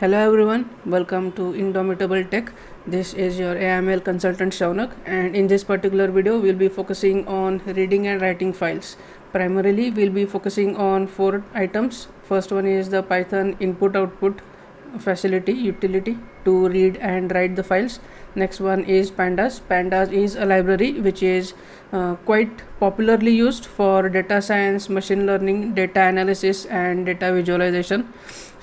Hello everyone, welcome to Indomitable Tech. This is your AML consultant Shaunak, and in this particular video we'll be focusing on reading and writing files. Primarily we'll be focusing on 4 items. First one is the Python input output facility utility to read and write the files. Next one is pandas. Pandas is a library which is quite popularly used for data science, machine learning, data analysis and data visualization,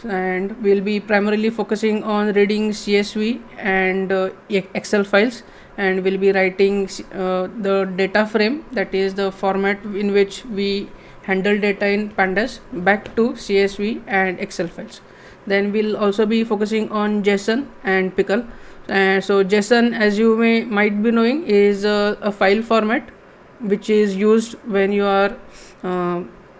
and we'll be primarily focusing on reading CSV and Excel files, and we'll be writing the data frame, that is the format in which we handle data in pandas, back to CSV and Excel files. Then we'll also be focusing on JSON and pickle. So JSON, as you might be knowing, is a file format which is used when you are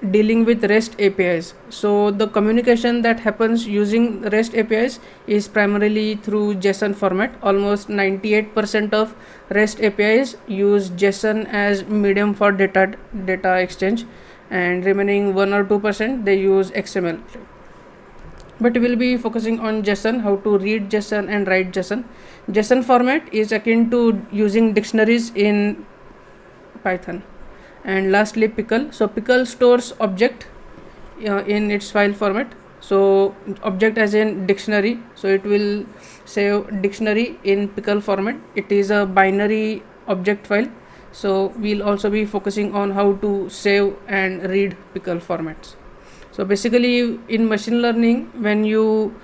dealing with REST APIs. So the communication that happens using REST APIs is primarily through JSON format. Almost 98% of REST APIs use JSON as medium for data exchange, and remaining 1 or 2% they use XML. But we'll be focusing on JSON, how to read JSON and write JSON. JSON format is akin to using dictionaries in Python. And lastly, pickle. So pickle stores object in its file format. So object as in dictionary, so it will save dictionary in pickle format. It is a binary object file, so we'll also be focusing on how to save and read pickle formats. So basically in machine learning, when you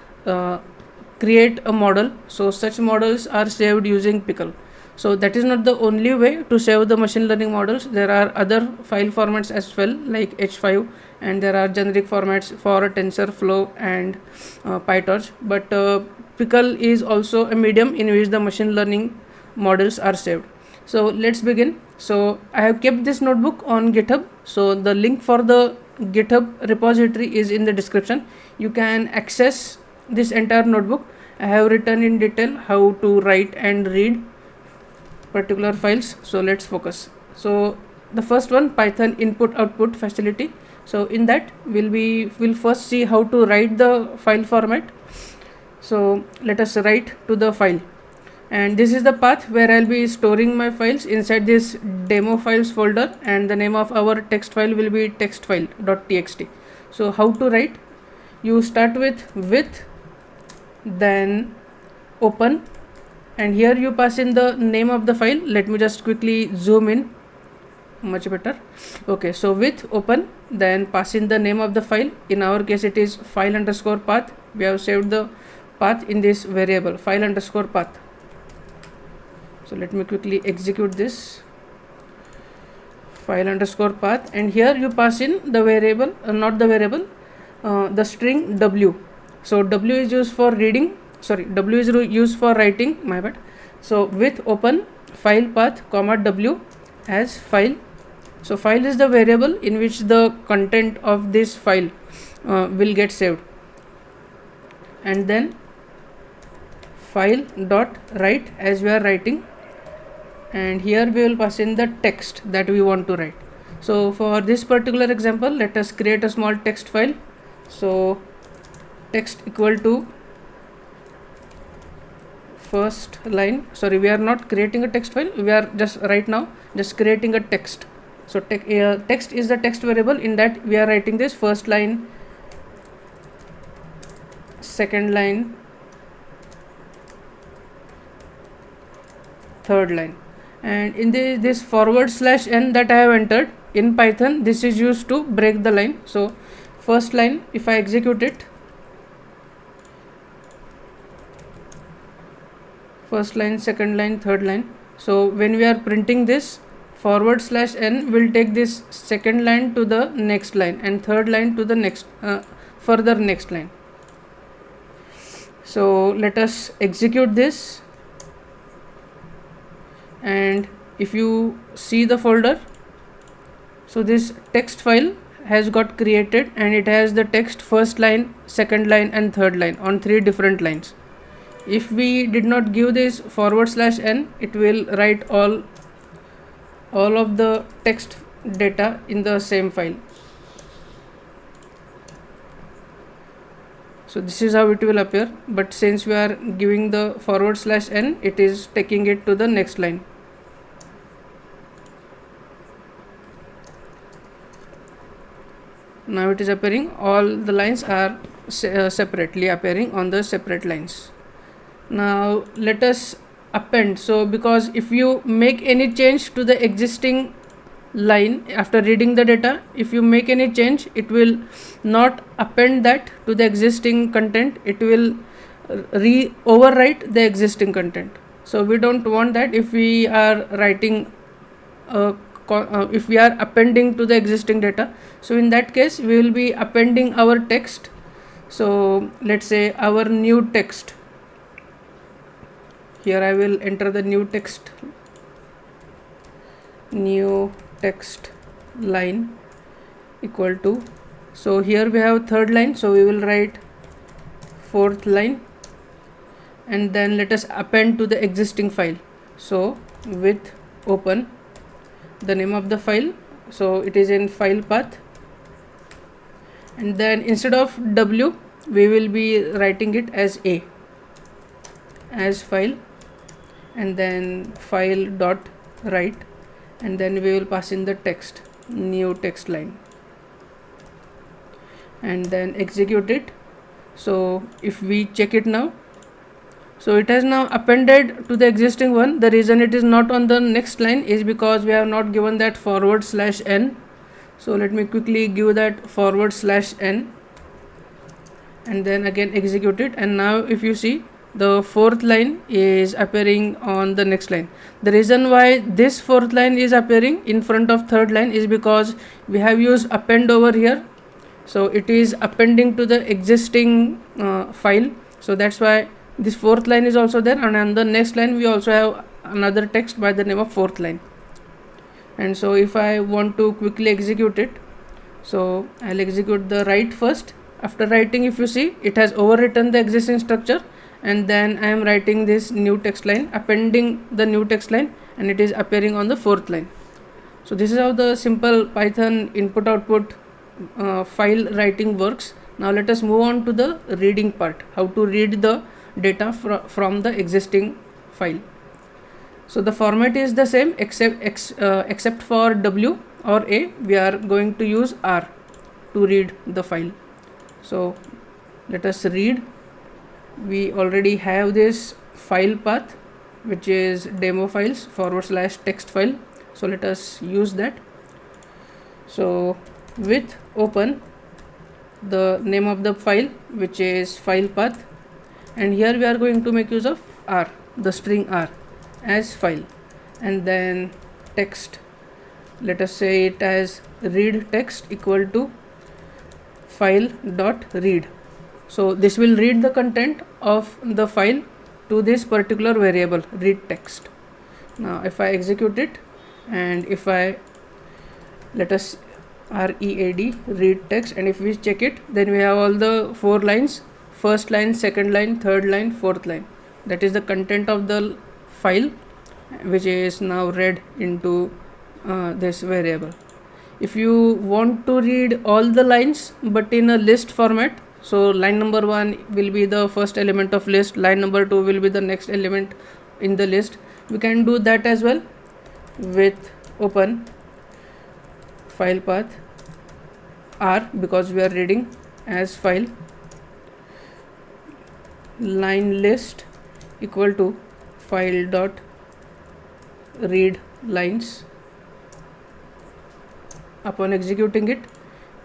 create a model, so such models are saved using pickle. So that is not the only way to save the machine learning models. There are other file formats as well, like H5, and there are generic formats for TensorFlow and PyTorch. But pickle is also a medium in which the machine learning models are saved. So let's begin. So I have kept this notebook on GitHub. So the link for the GitHub repository is in the description. You can access this entire notebook. I have written in detail how to write and read particular files. So let's focus. So the first one, Python input output facility. So in that we'll first see how to write the file format. So let us write to the file, and this is the path where I'll be storing my files inside this demo files folder, and the name of our text file will be textfile.txt. So how to write? You start with then open, and here you pass in the name of the file. Let me just quickly zoom in, much better. Okay, so with open, then pass in the name of the file. In our case it is file underscore path. We have saved the path in this variable file underscore path. So let me quickly execute this file underscore path, and here you pass in the variable, not the variable, the string w. So w is used for reading, w is used for writing, my bad. So with open file path comma w as file. So file is the variable in which the content of this file will get saved, and then file dot write as we are writing, and here we will pass in the text that we want to write. So for this particular example, let us create a small text file. So text equal to first line. Sorry, we are not creating a text file, we are just right now just creating a text. So text is the text variable, in that we are writing this first line, second line, third line. And in this /n that I have entered in Python, this is used to break the line. So first line, if I execute it, first line, second line, third line. So when we are printing this, /n will take this second line to the next line and third line to the next further next line. So let us execute this, and if you see the folder, so this text file has got created, and it has the text first line, second line and third line on 3 different lines. If we did not give this /n, it will write all of the text data in the same file. So this is how it will appear, but since we are giving the /n, it is taking it to the next line. Now it is appearing, all the lines are separately appearing on the separate lines. Now let us append. So because if you make any change to the existing line after reading the data, if you make any change, it will not append that to the existing content, it will overwrite the existing content. So we don't want that. If we are writing if we are appending to the existing data, so in that case we will be appending our text. So let's say our new text, here I will enter the new text line equal to, so here we have third line, so we will write fourth line, and then let us append to the existing file. So with open the name of the file, so it is in file path, and then instead of w we will be writing it as a, as file, and then file dot write, and then we will pass in the text, new text line, and then execute it. So if we check it now, so it has now appended to the existing one. The reason it is not on the next line is because we have not given that /n. So let me quickly give that /n, and then again execute it, and now if you see, the fourth line is appearing on the next line. The reason why this fourth line is appearing in front of third line is because we have used append over here, so it is appending to the existing file. So that's why this fourth line is also there, and on the next line we also have another text by the name of fourth line. And so if I want to quickly execute it, so I'll execute the write first. After writing, if you see, it has overwritten the existing structure, and then I am writing this new text line, appending the new text line, and it is appearing on the fourth line. So this is how the simple Python input output file writing works. Now let us move on to the reading part, how to read the data from the existing file. So the format is the same, except for w or a, we are going to use r to read the file. So let us read. We already have this file path, which is demo files /text file. So let us use that. So with open the name of the file, which is file path, and here we are going to make use of r, the string r, as file, and then text, let us say it as read text equal to file dot read. So this will read the content of the file to this particular variable, read text. Now if I execute it, and if I let us read text, and if we check it, then we have all the 4 lines, first line, second line, third line, fourth line. That is the content of the file, which is now read into this variable. If you want to read all the lines but in a list format, so line number 1 will be the first element of list, line number 2 will be the next element in the list, we can do that as well with open file path r, because we are reading as file, line list equal to file dot read lines. Upon executing it,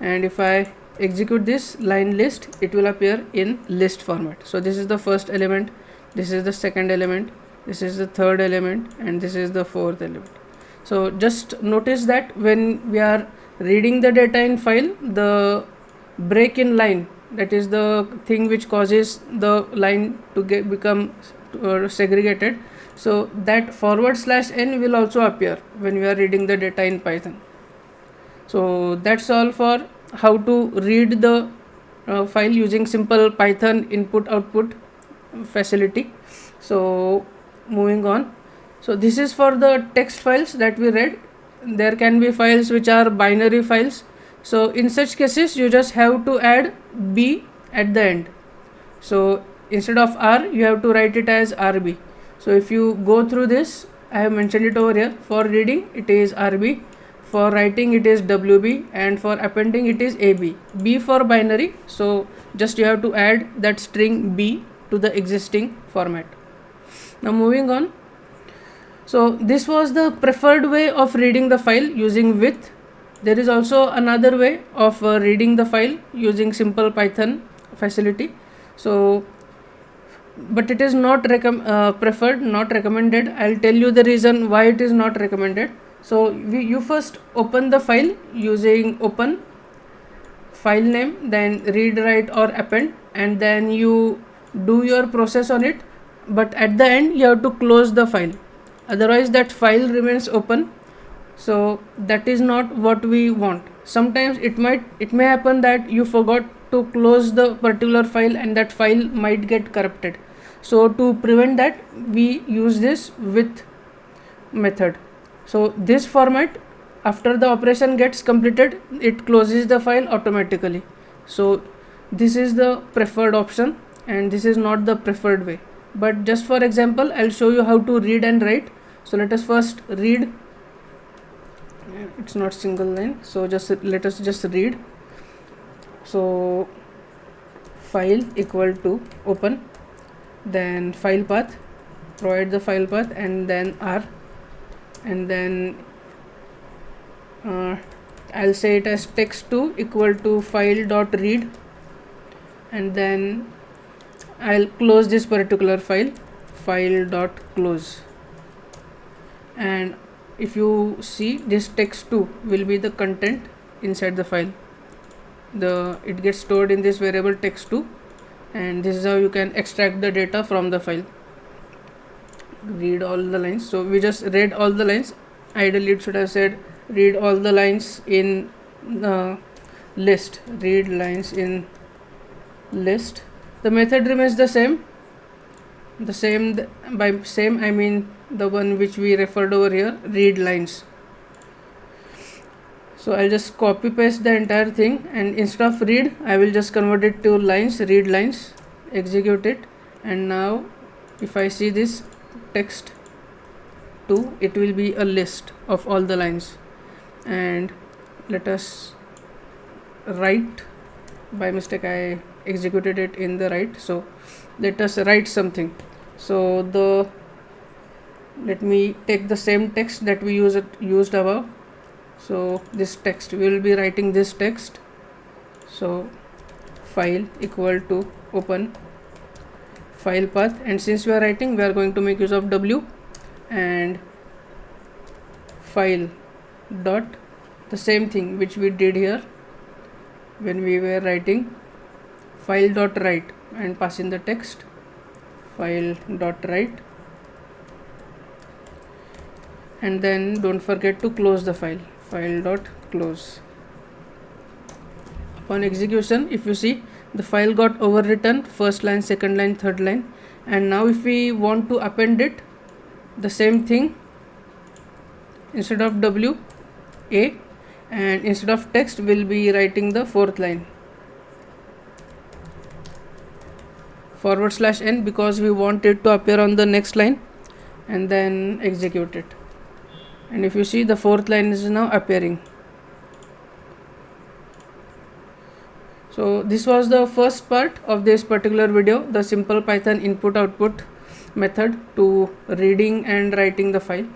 and if I execute this line list, it will appear in list format. So this is the first element, this is the second element, this is the third element, and this is the fourth element. So just notice that when we are reading the data in file, the break in line, that is the thing which causes the line to become segregated, so that /n will also appear when we are reading the data in Python. So that's all for how to read the file using simple Python input output facility. So moving on, so this is for the text files that we read. There can be files which are binary files, so in such cases you just have to add b at the end. So instead of R, you have to write it as RB. So if you go through this, I have mentioned it over here. For reading, it is RB. For writing, it is WB, and for appending, it is AB. B for binary. So just you have to add that string B to the existing format. Now moving on. So this was the preferred way of reading the file using with. There is also another way of reading the file using simple Python facility. So but it is not preferred, not recommended. I'll tell you the reason why it is not recommended. So you first open the file using open file name, then read, write or append, and then you do your process on it, but at the end you have to close the file, otherwise that file remains open. So that is not what we want. Sometimes it may happen that you forgot to close the particular file and that file might get corrupted. So to prevent that, we use this with method. So this format, after the operation gets completed, it closes the file automatically. So this is the preferred option and this is not the preferred way. But just for example, I'll show you how to read and write. So let us first read. It's not single line, so let us just read. So file equal to open, then file path, provide the file path, and then R, and then I'll say it as text2 equal to file dot read, and then I'll close this particular file dot close. And if you see, this text2 will be the content inside the file. It gets stored in this variable text2, and this is how you can extract the data from the file. Read all the lines. So we just read all the lines. Ideally it should have said read all the lines in list. Read lines in list. The method remains the same. By same I mean the one which we referred over here, read lines. So I'll just copy paste the entire thing, and instead of read I will just convert it to lines, read lines, execute it, and now if I see this text 2, it will be a list of all the lines. And let us write. By mistake I executed it in the write, so let us write something. So let me take the same text that we used above. So this text, we will be writing this text. So file equal to open file path, and since we are writing, we are going to make use of W, and file dot, the same thing which we did here when we were writing, file dot write, and pass in the text file dot write, and then don't forget to close the file dot close. Upon execution, if you see, the file got overwritten, first line, second line, third line. And now if we want to append it, the same thing, instead of W, A, and instead of text we'll be writing the fourth line, /n, because we want it to appear on the next line, and then execute it. And if you see, the fourth line is now appearing. So this was the first part of this particular video, the simple Python input output method to reading and writing the file.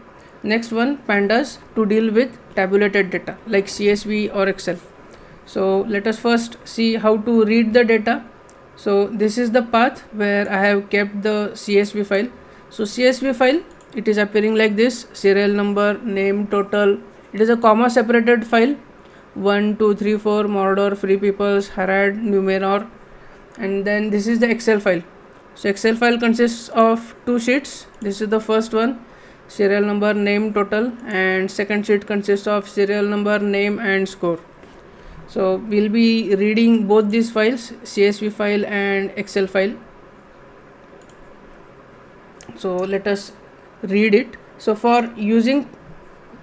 Next one, pandas to deal with tabulated data like CSV or Excel. So let us first see how to read the data. So this is the path where I have kept the CSV file. So CSV file, it is appearing like this: serial number, name, total. It is a comma separated file, 1 2 3 4 Mordor, Free Peoples, Harad, Numenor. And then this is the Excel file. So Excel file consists of 2 sheets. This is the first one, serial number, name, total, and second sheet consists of serial number, name, and score. So we'll be reading both these files, CSV file and Excel file. So let us read it. So for using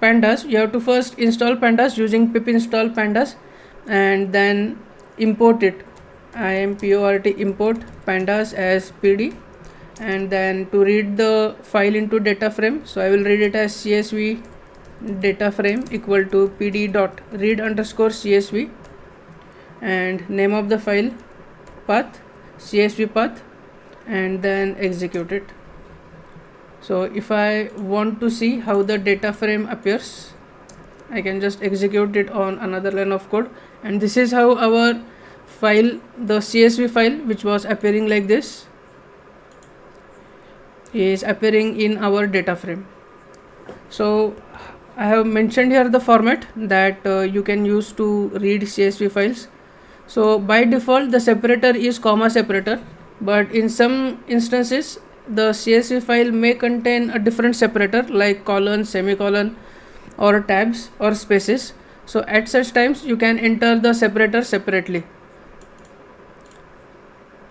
pandas, you have to first install pandas using pip install pandas, and then import it import import pandas as pd, and then to read the file into data frame, so I will read it as csv data frame equal to pd dot read underscore csv, and name of the file path csv path, and then execute it. So if I want to see how the data frame appears, I can just execute it on another line of code, and this is how our file, the csv file which was appearing like this, is appearing in our data frame. So I have mentioned here the format that you can use to read csv files. So by default the separator is comma separator, but in some instances the csv file may contain a different separator like colon, semicolon, or tabs or spaces. So at such times you can enter the separator separately.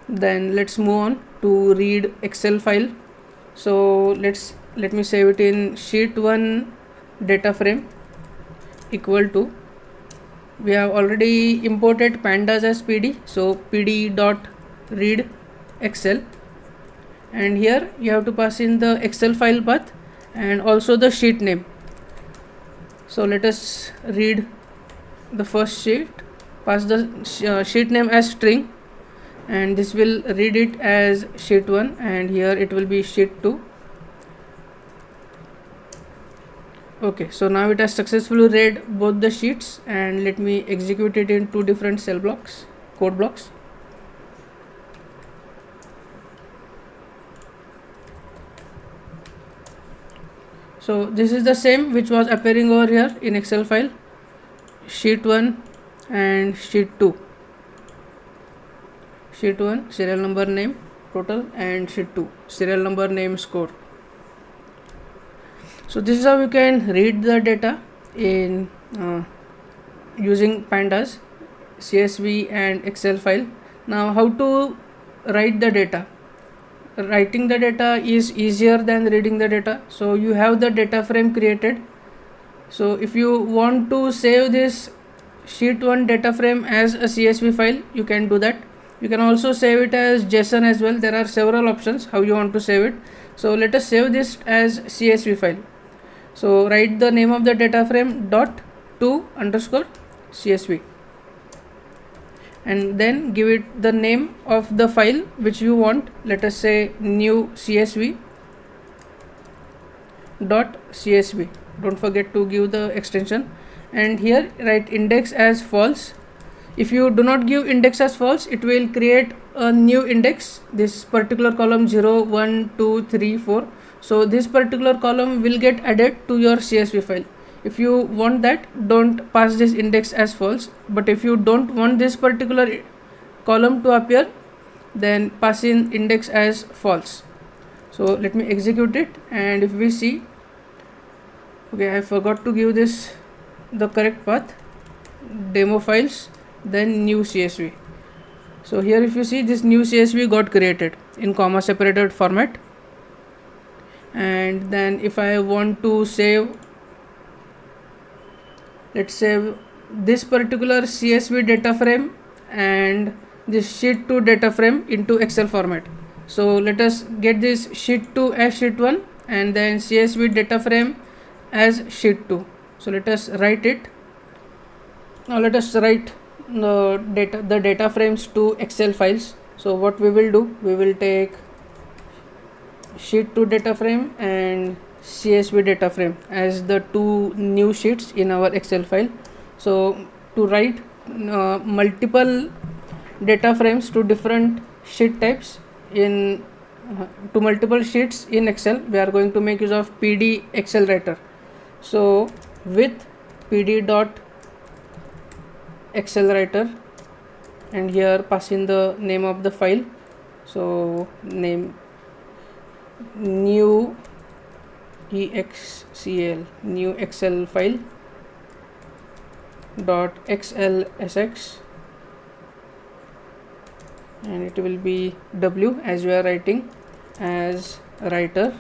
Then let's move on to read excel file. So let me save it in sheet1 data frame equal to, we have already imported pandas as pd, so pd dot read excel, and here you have to pass in the excel file path and also the sheet name. So let us read the first sheet, pass the sheet name as string, and this will read it as sheet1, and here it will be sheet2. Okay, so now it has successfully read both the sheets, and let me execute it in two different code blocks. So this is the same which was appearing over here in excel file, sheet1 and sheet2. Sheet1 serial number name total, and sheet2 serial number name score. So this is how you can read the data in using pandas, csv and excel file. Now how to write the data? Writing the data is easier than reading the data. So you have the data frame created. So if you want to save this sheet1 data frame as a csv file, you can do that. You can also save it as json as well. There are several options how you want to save it. So let us save this as csv file. So write the name of the data frame dot to underscore csv, and then give it the name of the file which you want. Let us say new csv dot csv. Don't forget to give the extension, and here write index as false. If you do not give index as false, it will create a new index, this particular column 0 1 2 3 4. So this particular column will get added to your csv file. If you want that, don't pass this index as false, but if you don't want this particular column to appear, then pass in index as false. So let me execute it, and if we see, okay, I forgot to give this the correct path, demo files, then new csv. So here if you see, this new csv got created in comma separated format. And then if I want to save, let's save this particular csv data frame and this sheet2 data frame into excel format. So let us get this sheet2 as sheet1 and then csv data frame as sheet2. So let us write it. Now let us write the data frames to excel files. So what we will do, we will take sheet2 data frame and csv data frame as the two new sheets in our excel file. So to write multiple data frames to different sheet types in to multiple sheets in excel, we are going to make use of pd excel writer. So with pd dot excel writer, and here pass in the name of the file. So name new excl, new excel file dot xlsx, and it will be w as you are writing as writer,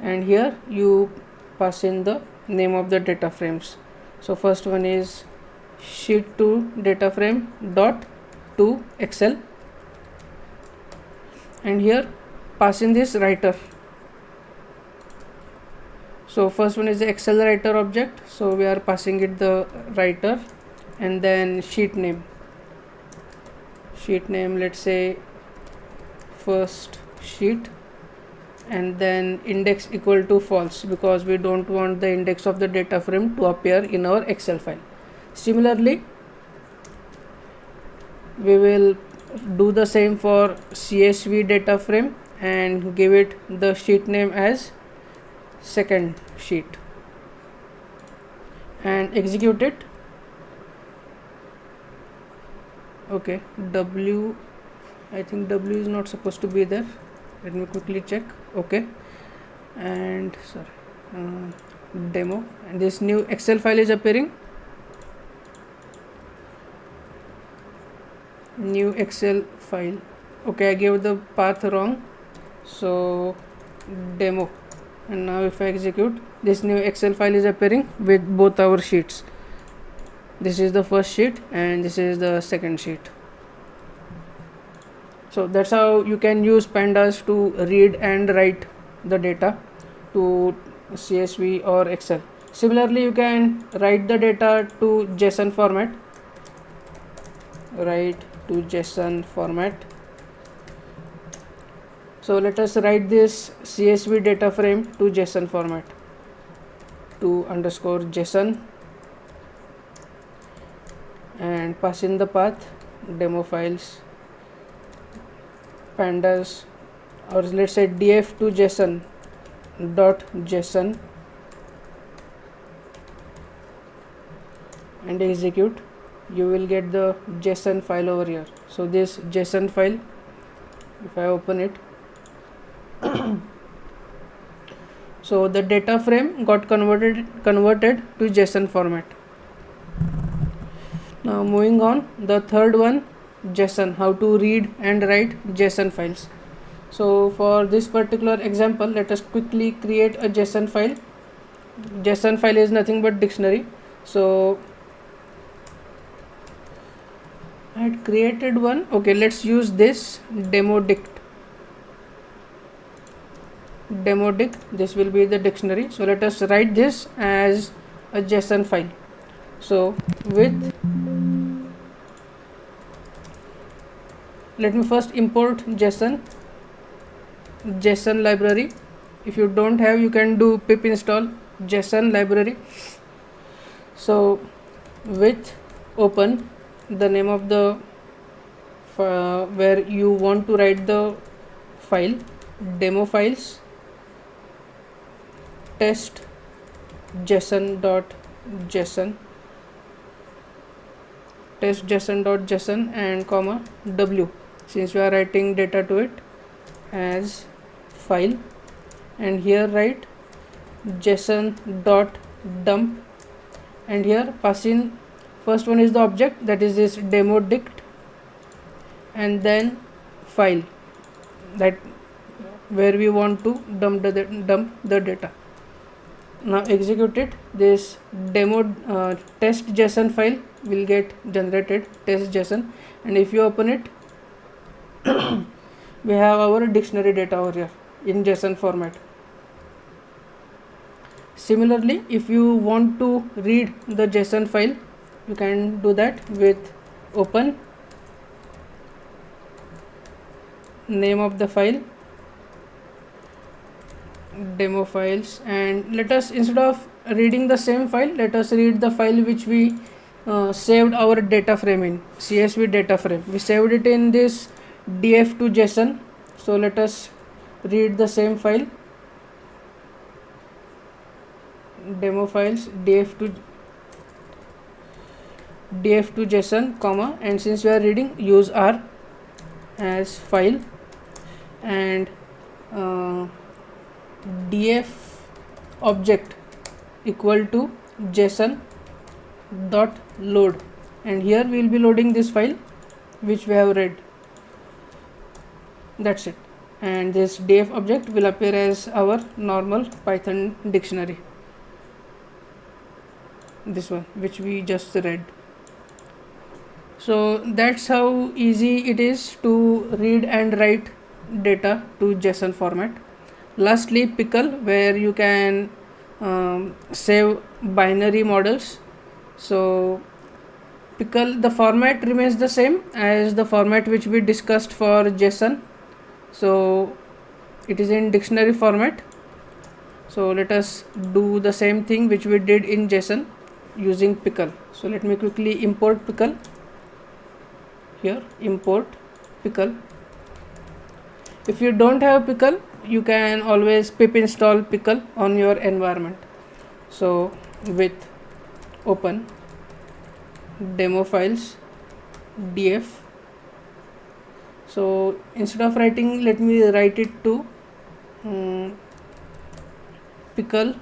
and here you pass in the name of the data frames. So first one is sheet2 data frame dot to Excel, and here pass in this writer. So first one is the Excel writer object, so we are passing it the writer, and then sheet name, let's say first sheet, and then index equal to false, because we don't want the index of the data frame to appear in our Excel file. Similarly, we will do the same for CSV data frame and give it the sheet name as second sheet and execute it. Okay, W, I think W is not supposed to be there. Let me quickly check. Okay, and demo, and this new Excel file is appearing. New Excel file. Okay, I gave the path wrong, so demo, and now if I execute, this new Excel file is appearing with both our sheets. This is the first sheet and this is the second sheet. So that's how you can use pandas to read and write the data to CSV or Excel. Similarly, you can write the data to JSON format. Write to JSON format. So let us write this CSV data frame to JSON format. To underscore JSON, and pass in the path demo files pandas, or let's say df to JSON dot JSON, and execute. You will get the JSON file over here. So this JSON file, if I open it, so the data frame got converted to JSON format. Now moving on, the third one, JSON, how to read and write JSON files. So for this particular example, let us quickly create a JSON file. JSON file is nothing but dictionary. So I had created one. Okay, let's use this demodict. This will be the dictionary. So let us write this as a JSON file. So with, let me first import JSON library. If you don't have, you can do pip install JSON library. So with open the name of the where you want to write the file, demo files, test json.json, test json.json, and comma w, since we are writing data to it as file, and here write json.dump, and here pass in first one is the object, that is this demodict, and then file, that where we want to dump the data. Now execute it. This demo test JSON file will get generated, test JSON, and if you open it, we have our dictionary data over here in JSON format. Similarly, if you want to read the JSON file, you can do that with open name of the file, demo files, and let us, instead of reading the same file, let us read the file which we saved our data frame in, CSV data frame. We saved it in this df to JSON. So let us read the same file, demo files, df to JSON, comma, and since we are reading, use r as file, and df object equal to JSON dot load, and here we will be loading this file which we have read. That's it, and this df object will appear as our normal Python dictionary, this one which we just read. So that's how easy it is to read and write data to JSON format. Lastly, pickle, where you can save binary models. So pickle, the format remains the same as the format which we discussed for JSON. So it is in dictionary format. So let us do the same thing which we did in JSON using pickle. So let me quickly import pickle. Here, import pickle. If you don't have pickle, you can always pip install pickle on your environment. So with open demo files df. So instead of writing, let me write it to pickle.pickle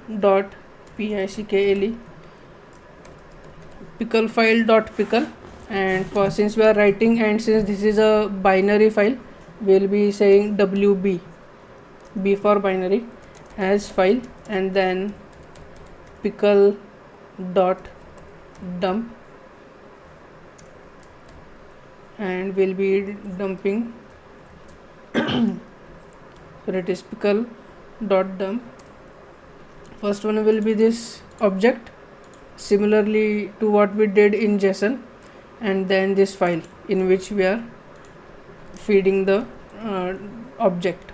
pickle file.pickle. And for since we are writing and since this is a binary file, we will be saying wb, b for binary, as file, and then pickle dot dump, and we'll be dumping so it is pickle dot dump. First one will be this object, similarly to what we did in JSON, and then this file in which we are feeding the object.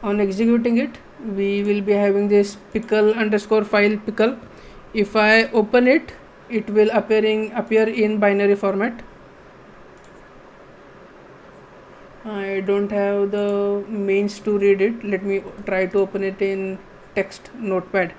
On executing it, we will be having this pickle underscore file pickle. If I open it, it will appear in binary format. I don't have the means to read it. Let me try to open it in text notepad.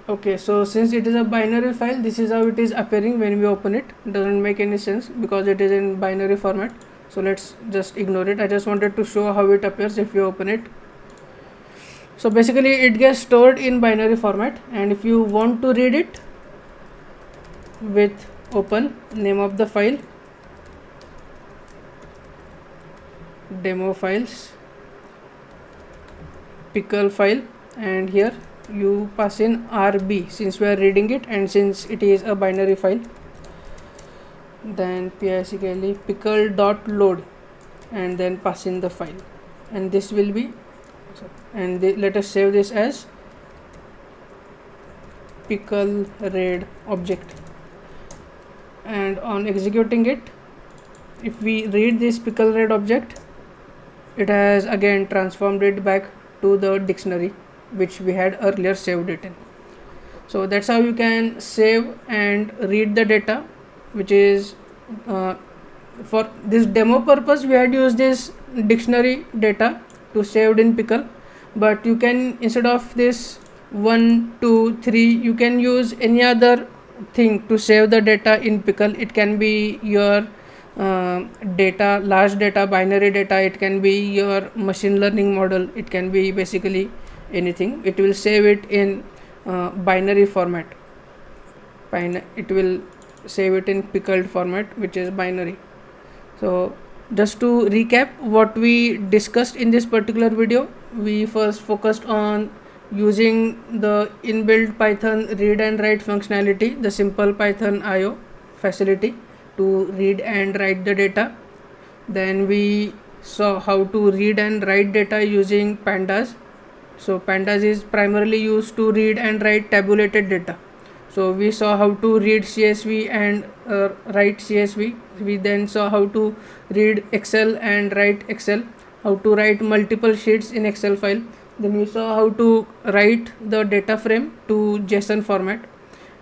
Okay, so since it is a binary file, this is how it is appearing when we open it. Doesn't make any sense because it is in binary format. So let's just ignore it. I just wanted to show how it appears if you open it. So basically it gets stored in binary format, and if you want to read it, with open name of the file demo files pickle file, and here you pass in rb since we are reading it and since it is a binary file. Then pickle dot load, and then pass in the file, and this will be let us save this as pickle read object. And on executing it, if we read this pickle read object, it has again transformed it back to the dictionary which we had earlier saved it in. So that's how you can save and read the data, which is for this demo purpose we had used this dictionary data to saved in pickle, but you can, instead of this 1 2 3, you can use any other thing to save the data in pickle. It can be your data, large data, binary data, it can be your machine learning model, it can be basically anything. It will save it in binary format. It will save it in pickled format, which is binary. So just to recap what we discussed in this particular video, we first focused on using the inbuilt Python read and write functionality, the simple pythonio facility to read and write the data. Then we saw how to read and write data using pandas. So pandas is primarily used to read and write tabulated data. So we saw how to read CSV and write CSV. We then saw how to read Excel and write Excel, how to write multiple sheets in Excel file. Then we saw how to write the data frame to JSON format.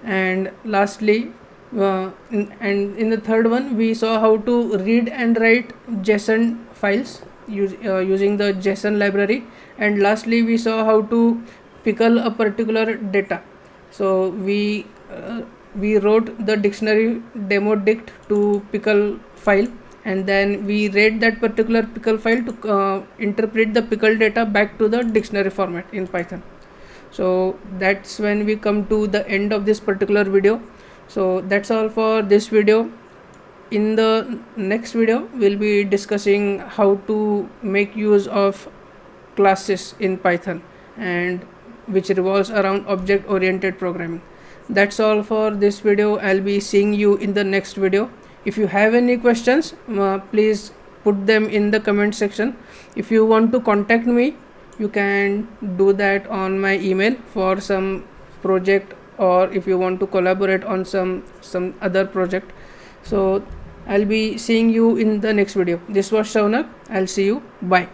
And lastly, in the third one, we saw how to read and write JSON files using the JSON library. And lastly, we saw how to pickle a particular data. So we wrote the dictionary demo dict to pickle file, and then we read that particular pickle file to interpret the pickle data back to the dictionary format in Python. So that's when we come to the end of this particular video. So that's all for this video. In the next video, we'll be discussing how to make use of classes in Python and which revolves around object oriented programming. That's all for this video. I'll be seeing you in the next video. If you have any questions, please put them in the comment section. If you want to contact me, you can do that on my email for some project, or if you want to collaborate on some other project. So I'll be seeing you in the next video. This was Shaunak. I'll see you. Bye.